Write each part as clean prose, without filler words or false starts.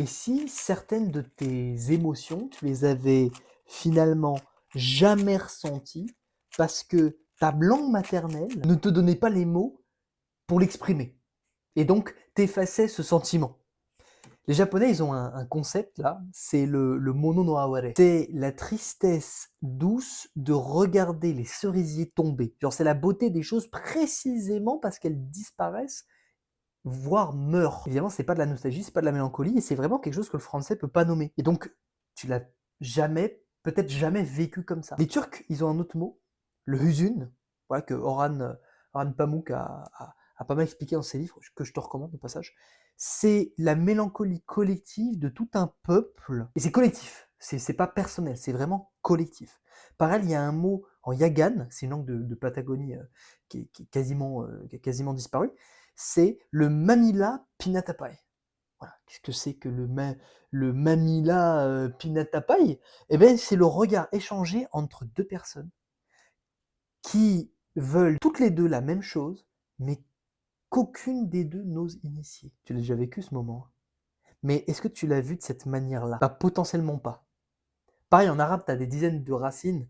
Et si certaines de tes émotions, tu les avais finalement jamais ressenties parce que ta langue maternelle ne te donnait pas les mots pour l'exprimer et donc t'effaçais ce sentiment? Les Japonais, ils ont un concept là, c'est le mono no aware. C'est la tristesse douce de regarder les cerisiers tomber. Genre, c'est la beauté des choses précisément parce qu'elles disparaissent, voire meurent. Évidemment, c'est pas de la nostalgie, c'est pas de la mélancolie, et c'est vraiment quelque chose que le français peut pas nommer. Et donc, tu l'as jamais, peut-être jamais vécu comme ça. Les Turcs, ils ont un autre mot, le hüzün, voilà, que Orhan Pamuk a pas mal expliqué dans ses livres, que je te recommande au passage. C'est la mélancolie collective de tout un peuple, et c'est collectif, c'est pas personnel, c'est vraiment collectif. Pareil, il y a un mot en Yagan, c'est une langue de Patagonie qui a quasiment disparu, c'est le Mamila Pinatapai. Voilà. Qu'est-ce que c'est que le Mamila Pinatapai? Eh bien, c'est le regard échangé entre deux personnes qui veulent toutes les deux la même chose, mais qu'aucune des deux n'ose initier. Tu l'as déjà vécu ce moment, hein. Mais est-ce que tu l'as vu de cette manière-là? Bah, potentiellement pas. Pareil, en arabe, tu as des dizaines de racines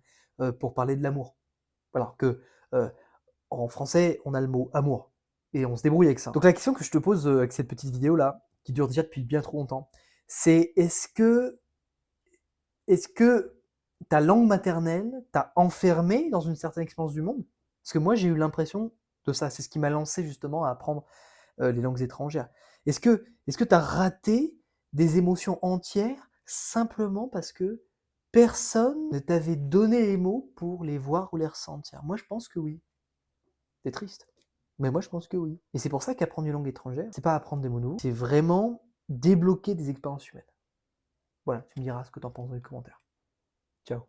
pour parler de l'amour. Alors que euh, en français, on a le mot amour. Et on se débrouille avec ça. Donc la question que je te pose avec cette petite vidéo là, qui dure déjà depuis bien trop longtemps, c'est est-ce que ta langue maternelle t'a enfermé dans une certaine expérience du monde? Parce que moi j'ai eu l'impression de ça, c'est ce qui m'a lancé justement à apprendre les langues étrangères. Est-ce que tu as raté des émotions entières simplement parce que personne ne t'avait donné les mots pour les voir ou les ressentir? Moi je pense que oui. C'est triste. Mais moi, je pense que oui. Et c'est pour ça qu'apprendre une langue étrangère, c'est pas apprendre des mots nouveaux, c'est vraiment débloquer des expériences humaines. Voilà, tu me diras ce que t'en penses dans les commentaires. Ciao.